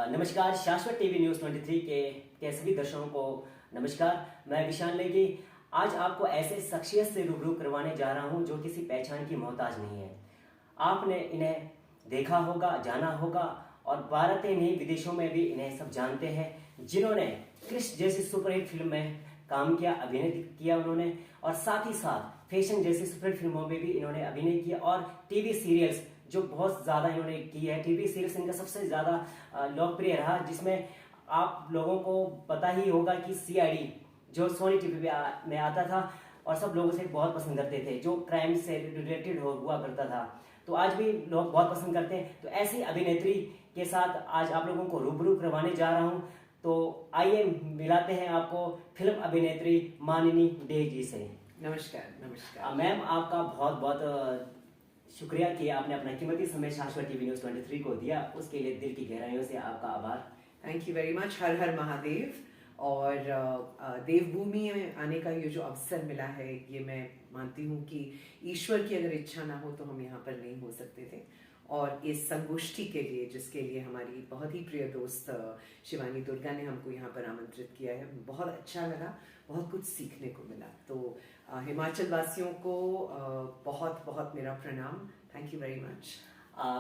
नमस्कार, शाश्वत TV news 23 के सभी दर्शकों को नमस्कार। मैं विशाल नेगी आज आपको ऐसे शख्सियत से रूबरू करवाने जा रहा हूं जो किसी पहचान की मोहताज नहीं है। आपने इन्हें देखा होगा, जाना होगा और भारत ही नहीं विदेशों में भी इन्हें सब जानते हैं, जिन्होंने क्रिश जैसी सुपरहिट फिल्म में काम किया, अभिनय किया उन्होंने, और साथ ही साथ फैशन जैसी सुपरहिट फिल्मों में भी इन्होंने अभिनय किया और टीवी सीरियल्स जो बहुत ज्यादा इन्होंने की है। टीवी सीरियल्स इनका सबसे ज्यादा लोकप्रिय रहा, जिसमें आप लोगों को पता ही होगा कि सीआईडी जो सोनी टीवी में आता था और सब लोग उसे बहुत पसंद करते थे, जो क्राइम से रिलेटेड हुआ करता था, तो आज भी लोग बहुत पसंद करते हैं। तो ऐसी अभिनेत्री के साथ आज आप लोगों को रूबरू करवाने जा रहा हूं। तो आइए मिलाते हैं आपको फिल्म अभिनेत्री मानिनी डे जी से। नमस्कार। नमस्कार मैम, आपका बहुत बहुत शुक्रिया कि आपने अपना कीमती समय शाश्वत टीवी न्यूज़ 23 को दिया, उसके लिए दिल की गहराइयों से आपका आभार। Thank you very much. हर हर महादेव। और देवभूमि में आने का ये जो अवसर मिला है, ये मैं मानती हूँ कि ईश्वर की अगर इच्छा ना हो तो हम यहाँ पर नहीं हो सकते थे। और इस संगोष्ठी के लिए, जिसके लिए हमारी बहुत ही प्रिय दोस्त शिवानी दुर्गा ने हमको यहाँ पर आमंत्रित किया है, बहुत अच्छा लगा, बहुत कुछ सीखने को मिला। तो हिमाचल वासियों को बहुत बहुत मेरा प्रणाम। Thank you very much.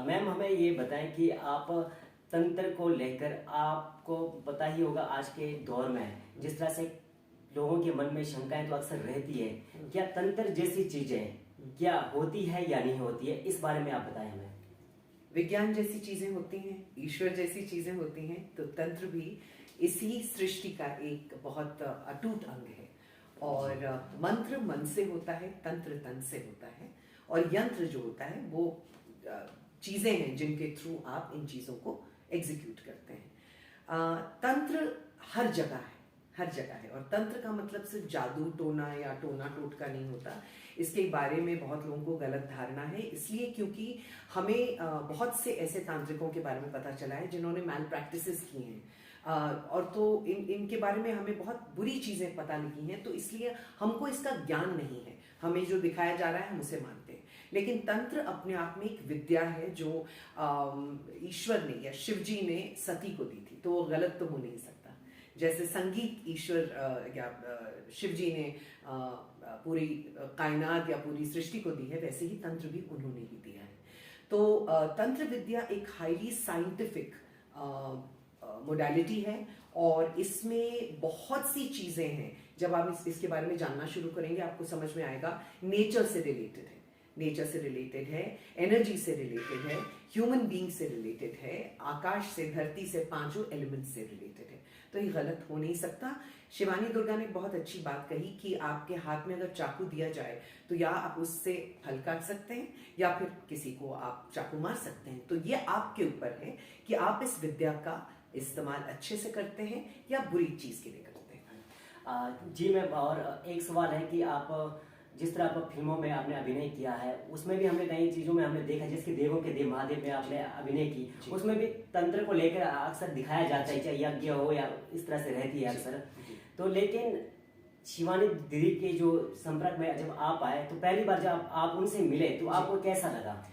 Ma'am, हमें ये बताएं कि आप तंत्र को लेकर, आपको पता ही होगा आज के दौर में जिस तरह से लोगों के मन में शंकाएं तो अक्सर रहती है, क्या तंत्र जैसी चीजें क्या होती है या नहीं होती है, इस बारे में आप बताएं हमें। विज्ञान जैसी चीजें होती हैं, ईश्वर जैसी चीजें होती हैं, तो तंत्र भी इसी सृष्टि का एक बहुत अटूट अंग है। और मंत्र मन से होता है, तंत्र तन से होता है, और यंत्र जो होता है वो चीजें हैं जिनके थ्रू आप इन चीजों को एग्जीक्यूट करते हैं। तंत्र हर जगह है, हर जगह है। और तंत्र का मतलब सिर्फ जादू टोना या टोना टोटका नहीं होता। इसके बारे में बहुत लोगों को गलत धारणा है, इसलिए क्योंकि हमें बहुत से ऐसे तांत्रिकों के बारे में पता चला है जिन्होंने मैल प्रैक्टिसेस की हैं, और तो इनके बारे में हमें बहुत बुरी चीजें पता लगी हैं, तो इसलिए हमको इसका ज्ञान नहीं है। हमें जो दिखाया जा रहा है हम उसे मानते हैं। लेकिन तंत्र अपने आप में एक विद्या है जो ईश्वर ने या शिव जी ने सती को दी थी, तो वो गलत तो हो नहीं सकता। जैसे संगीत ईश्वर या शिव जी ने पूरी कायनात या पूरी सृष्टि को दी है, वैसे ही तंत्र भी उन्होंने ही दिया है। तो तंत्र विद्या एक हाईली साइंटिफिक मोडालिटी है, और इसमें बहुत सी चीजें हैं। जब आप इसके बारे में जानना शुरू करेंगे आपको समझ में आएगा। नेचर से रिलेटेड है, नेचर से रिलेटेड है, एनर्जी से रिलेटेड है, ह्यूमन बीइंग से रिलेटेड है, आकाश से, धरती से, पांचों एलिमेंट्स से रिलेटेड है। तो ये गलत हो नहीं सकता। शिवानी दुर्गा ने बहुत अच्छी बात कही कि आपके हाथ में अगर चाकू दिया जाए तो या आप उससे फल काट सकते हैं या फिर किसी को आप चाकू मार सकते हैं। तो ये आपके ऊपर है कि आप इस विद्या का इस्तेमाल अच्छे से करते हैं या बुरी चीज के लिए करते हैं। जी मैम, और एक सवाल है कि आप जिस तरह आप फिल्मों में आपने अभिनय किया है, उसमें भी हमने कई चीजों में हमने देखा, जिसके देवों के देव महादेव में आपने अभिनय की, उसमें भी तंत्र को लेकर अक्सर दिखाया जाता है, चाहे यज्ञ हो या इस तरह से रहती है अक्सर। तो लेकिन शिवानी दीदी के जो संपर्क में जब आप आए, तो पहली बार जब आप उनसे मिले तो आपको कैसा लगा?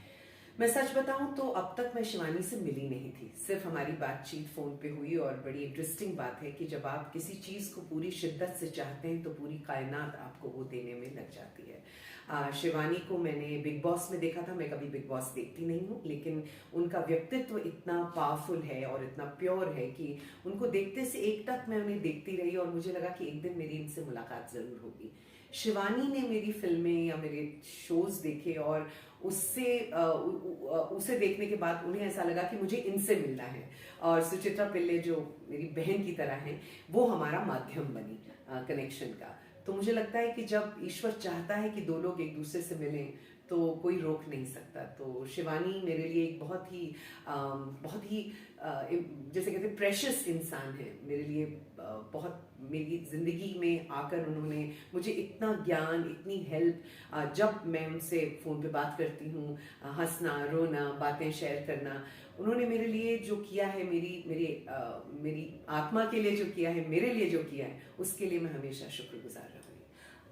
मैं सच बताऊं तो अब तक मैं शिवानी से मिली नहीं थी, सिर्फ हमारी बातचीत फोन पे हुई। और बड़ी इंटरेस्टिंग बात है कि जब आप किसी चीज को पूरी शिद्दत से चाहते हैं तो पूरी कायनात आपको वो देने में लग जाती है। शिवानी को मैंने बिग बॉस में देखा था। मैं कभी बिग बॉस देखती नहीं हूँ, लेकिन उनका व्यक्तित्व इतना पावरफुल है और इतना प्योर है कि उनको देखते से एक टक मैं उन्हें देखती रही और मुझे लगा कि एक दिन मेरी इनसे मुलाकात जरूर होगी। शिवानी ने मेरी फिल्में या मेरे शोज देखे और उसे देखने के बाद उन्हें ऐसा लगा कि मुझे इनसे मिलना है। और सुचित्रा पिल्ले जो मेरी बहन की तरह हैं, वो हमारा माध्यम बनी कनेक्शन का। तो मुझे लगता है कि जब ईश्वर चाहता है कि दो लोग एक दूसरे से मिलें तो कोई रोक नहीं सकता। तो शिवानी मेरे लिए एक बहुत ही जैसे कहते हैं प्रेशियस इंसान है मेरे लिए। बहुत मेरी जिंदगी में आकर उन्होंने मुझे इतना ज्ञान, इतनी हेल्प, जब मैं उनसे फोन पे बात करती हूँ, हंसना, रोना, बातें शेयर करना, उन्होंने मेरे लिए जो किया है, मेरी आत्मा के लिए जो किया है, मेरे लिए जो किया है, उसके लिए मैं हमेशा शुक्रगुजार रहूंगी।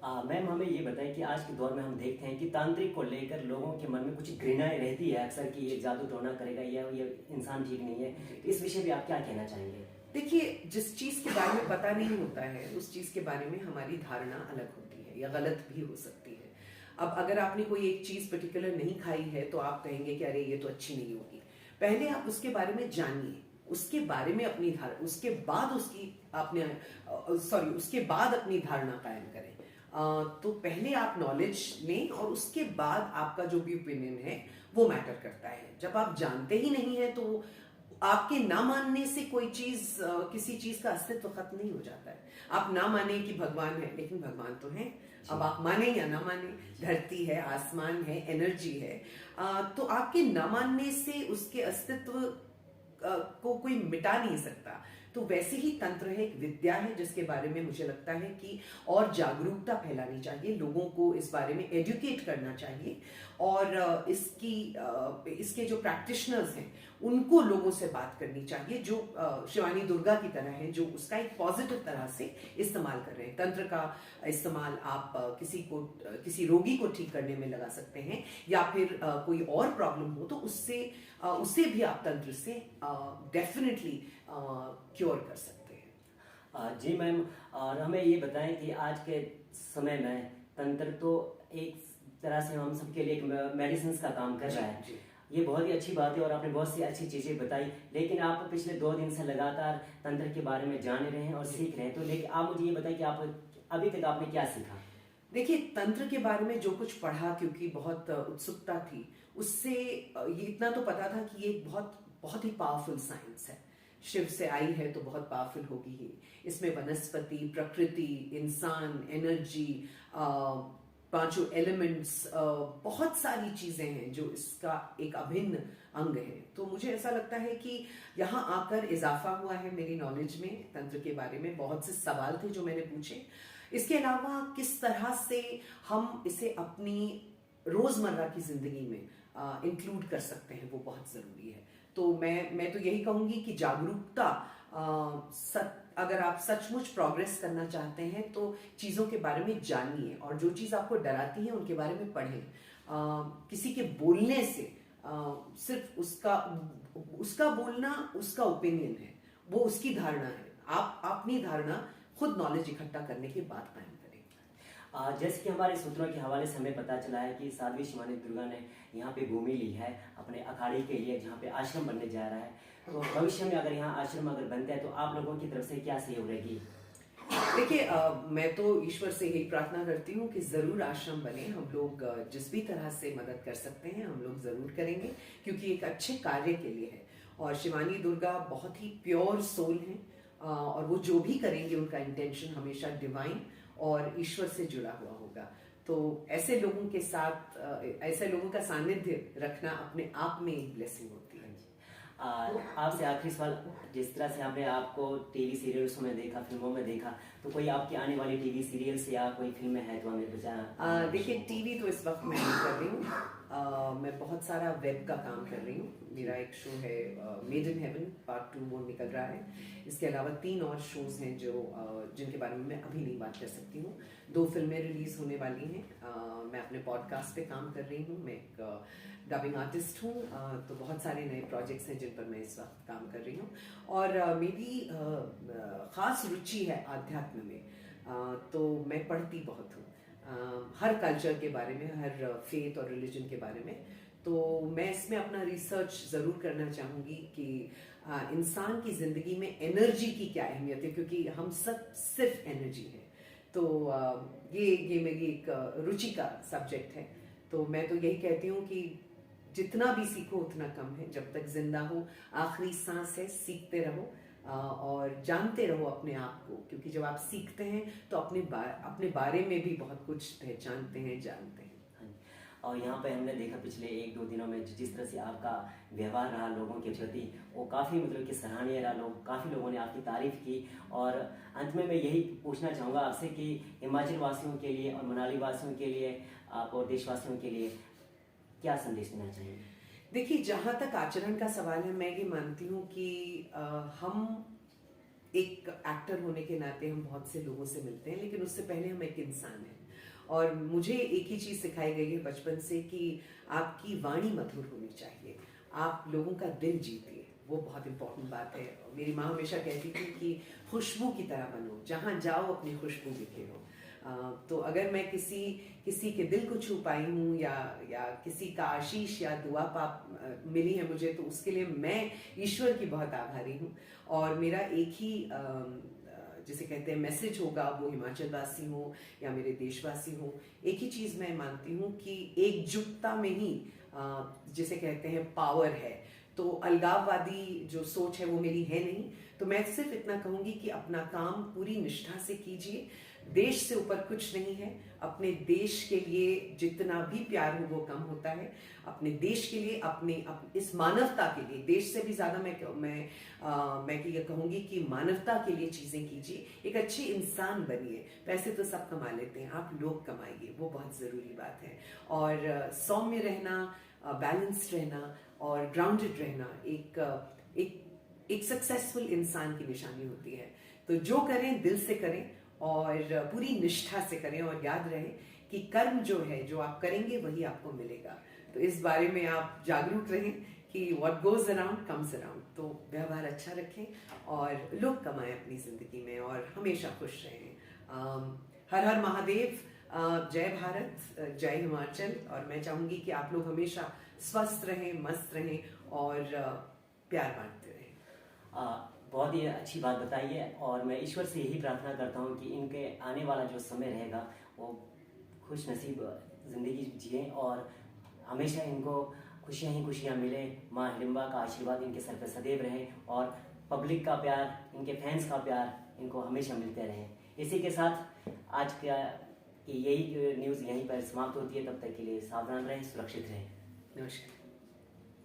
मैम हमें ये बताएं कि आज के दौर में हम देखते हैं कि तांत्रिक को लेकर लोगों के मन में कुछ घृणाएं रहती है अक्सर कि ये जादू टोना करेगा या ये इंसान ठीक नहीं है। तो इस विषय में आप क्या कहना चाहेंगे? देखिए, जिस चीज के बारे में पता नहीं होता है उस चीज के बारे में हमारी धारणा अलग होती है या गलत भी हो सकती है। अब अगर आपने कोई एक चीज पर्टिकुलर नहीं खाई है तो आप कहेंगे कि अरे ये तो अच्छी नहीं होगी। पहले आप उसके बारे में जानिए, उसके बारे में अपनी धारणा, उसके बाद उसके बाद अपनी धारणा कायम करें। तो पहले आप नॉलेज लें और उसके बाद आपका जो भी ओपिनियन है वो मैटर करता है। जब आप जानते ही नहीं है तो आपके ना मानने से कोई चीज, किसी चीज का अस्तित्व खत्म नहीं हो जाता है। आप ना माने कि भगवान है, लेकिन भगवान तो है। अब आप माने या ना माने, धरती है, आसमान है, एनर्जी है, तो आपके ना मानने से उसके अस्तित्व को कोई मिटा नहीं सकता। तो वैसे ही तंत्र है, एक विद्या है जिसके बारे में मुझे लगता है कि और जागरूकता फैलानी चाहिए, लोगों को इस बारे में एजुकेट करना चाहिए और इसके जो प्रैक्टिशनर्स हैं उनको लोगों से बात करनी चाहिए, जो शिवानी दुर्गा की तरह है, जो उसका एक पॉजिटिव तरह से इस्तेमाल कर रहे हैं। तंत्र का इस्तेमाल आप किसी रोगी को ठीक करने में लगा सकते हैं या फिर कोई और प्रॉब्लम हो तो उससे भी आप तंत्र से डेफिनेटली क्योर कर सकते हैं। जी मैम, और हमें ये बताएं कि आज के समय में तंत्र तो एक तरह से हम सबके लिए एक मेडिसिन का काम कर रहा है। ये बहुत ही अच्छी बात है और आपने बहुत सी अच्छी चीज़ें बताई, लेकिन आप पिछले 2 दिन से लगातार तंत्र के बारे में जान रहे हैं और सीख रहे हैं। तो लेकिन आप मुझे ये बताएं कि आप अभी तक आपने क्या सीखा? देखिए, तंत्र के बारे में जो कुछ पढ़ा, क्योंकि बहुत उत्सुकता थी, उससे ये इतना तो पता था कि ये बहुत बहुत ही पावरफुल साइंस है। शिव से आई है तो बहुत पावरफुल होगी ही। इसमें वनस्पति, प्रकृति, इंसान, एनर्जी, पांचों एलिमेंट्स, बहुत सारी चीजें हैं जो इसका एक अभिन्न अंग है। तो मुझे ऐसा लगता है कि यहाँ आकर इजाफा हुआ है मेरी नॉलेज में। तंत्र के बारे में बहुत से सवाल थे जो मैंने पूछे। इसके अलावा किस तरह से हम इसे अपनी रोजमर्रा की जिंदगी में इंक्लूड कर सकते हैं, वो बहुत जरूरी है। तो मैं तो यही कहूंगी कि जागरूकता, अगर आप सचमुच प्रोग्रेस करना चाहते हैं तो चीज़ों के बारे में जानिए और जो चीज़ आपको डराती है उनके बारे में पढ़ें। किसी के बोलने से सिर्फ उसका बोलना उसका ओपिनियन है, वो उसकी धारणा है। आप अपनी धारणा खुद नॉलेज इकट्ठा करने के बाद कायम करें। जैसे कि हमारे सूत्रों के हवाले से हमें पता चला है कि साध्वी शिवानी दुर्गा ने यहाँ पे भूमि ली है अपने अखाड़े के लिए, जहाँ पे आश्रम बनने जा रहा है। तो भविष्य में अगर यहाँ आश्रम अगर बनता है तो आप लोगों की तरफ से क्या सहयोग रहेगी? देखिए, मैं तो ईश्वर से यही प्रार्थना करती हूँ कि जरूर आश्रम बने। हम लोग जिस भी तरह से मदद कर सकते हैं हम लोग जरूर करेंगे, क्योंकि एक अच्छे कार्य के लिए है। और शिवानी दुर्गा बहुत ही प्योर सोल है और वो जो भी करेंगे उनका इंटेंशन हमेशा डिवाइन और ईश्वर से जुड़ा हुआ होगा। तो ऐसे लोगों के साथ, ऐसे लोगों का सानिध्य रखना अपने आप में एक ब्लेसिंग होती है। आपसे आखिरी सवाल, जिस तरह से हमने आपको टीवी सीरियल्स में देखा, फिल्मों में देखा, तो कोई आपकी आने वाली टीवी सीरियल्स या कोई फिल्में हैं तो हमें बचा? देखिए, टीवी तो इस वक्त मैं नहीं कर रही हूँ। मैं बहुत सारा वेब का काम कर रही हूँ। मेरा एक शो है मेड इन हेवन पार्ट 2 वो निकल रहा है। इसके अलावा 3 और शोज हैं जिनके बारे में मैं अभी नहीं बात कर सकती हूँ। 2 फिल्में रिलीज होने वाली हैं। मैं अपने पॉडकास्ट पे काम कर रही हूँ। मैं एक डबिंग आर्टिस्ट हूँ। तो बहुत सारे नए प्रोजेक्ट्स हैं जिन पर मैं इस वक्त काम कर रही हूँ। और मेरी खास रुचि है आध्यात्म में। तो मैं पढ़ती बहुत हूँ हर कल्चर के बारे में, हर फेथ और रिलीजन के बारे में। तो मैं इसमें अपना रिसर्च ज़रूर करना चाहूँगी कि इंसान की ज़िंदगी में एनर्जी की क्या अहमियत है, क्योंकि हम सब सिर्फ एनर्जी है। तो ये मेरी एक रुचि का सब्जेक्ट है। तो मैं तो यही कहती हूँ कि जितना भी सीखो उतना कम है। जब तक जिंदा हो, आखिरी सांस है, सीखते रहो और जानते रहो अपने आप को, क्योंकि जब आप सीखते हैं तो अपने बारे में भी बहुत कुछ पहचानते हैं, जानते हैं। और यहाँ पे हमने देखा पिछले 1-2 दिनों में जिस तरह से आपका व्यवहार रहा लोगों के प्रति, वो काफ़ी मतलब कि सराहनीय रहा। काफ़ी लोगों ने आपकी तारीफ़ की। और अंत में मैं यही पूछना चाहूँगा आपसे कि हिमाचल वासियों के लिए और मनाली वासियों के लिए, आप और देशवासियों के लिए क्या संदेश देना चाहिए? देखिए, जहाँ तक आचरण का सवाल है, मैं ये मानती हूँ कि हम एक एक्टर होने के नाते हम बहुत से लोगों से मिलते हैं, लेकिन उससे पहले हम एक इंसान हैं। और मुझे एक ही चीज़ सिखाई गई है बचपन से कि आपकी वाणी मधुर होनी चाहिए, आप लोगों का दिल जीतिए, वो बहुत इंपॉर्टेंट बात है। मेरी माँ हमेशा कहती थी कि खुशबू की तरह बनो, जहाँ जाओ अपनी खुशबू बिखेरो। तो अगर मैं किसी के दिल को छू पाई हूँ या किसी का आशीष या दुआ मिली है मुझे, तो उसके लिए मैं ईश्वर की बहुत आभारी हूँ। और मेरा एक ही जिसे कहते हैं मैसेज होगा, वो हिमाचल वासी हो या मेरे देशवासी हो, एक ही चीज़ मैं मानती हूँ कि एकजुटता में ही जिसे कहते हैं पावर है। तो अलगाववादी जो सोच है वो मेरी है नहीं। तो मैं सिर्फ इतना कहूँगी कि अपना काम पूरी निष्ठा से कीजिए, देश से ऊपर कुछ नहीं है। अपने देश के लिए जितना भी प्यार हो वो कम होता है। अपने देश के लिए, अपने इस मानवता के लिए, देश से भी ज़्यादा मैं ये कहूँगी कि मानवता के लिए चीज़ें कीजिए, एक अच्छे इंसान बनिए। पैसे तो सब कमा लेते हैं, आप लोग कमाइए, वो बहुत ज़रूरी बात है। और सौम्य रहना, बैलेंस्ड रहना और ग्राउंडेड रहना एक सक्सेसफुल इंसान की निशानी होती है। तो जो करें दिल से करें और पूरी निष्ठा से करें, और याद रहे कि कर्म जो है, जो आप करेंगे वही आपको मिलेगा। तो इस बारे में आप जागरूक रहें कि what goes around comes around. तो व्यवहार अच्छा रखें और लोग कमाएं अपनी जिंदगी में और हमेशा खुश रहें। हर हर महादेव, जय भारत, जय हिमाचल। और मैं चाहूंगी कि आप लोग हमेशा स्वस्थ रहें, मस्त रहें और प्यार बांटते रहें। बहुत ही अच्छी बात बताई है, और मैं ईश्वर से यही प्रार्थना करता हूँ कि इनके आने वाला जो समय रहेगा वो खुश नसीब ज़िंदगी जिए और हमेशा इनको खुशियाँ ही खुशियाँ मिले। माँ हिडिंबा का आशीर्वाद इनके सर पर सदैव रहे और पब्लिक का प्यार, इनके फैंस का प्यार इनको हमेशा मिलते रहे। इसी के साथ आज का यही न्यूज़ यहीं पर समाप्त होती है। तब तक के लिए सावधान रहें, सुरक्षित रहें। नमस्कार।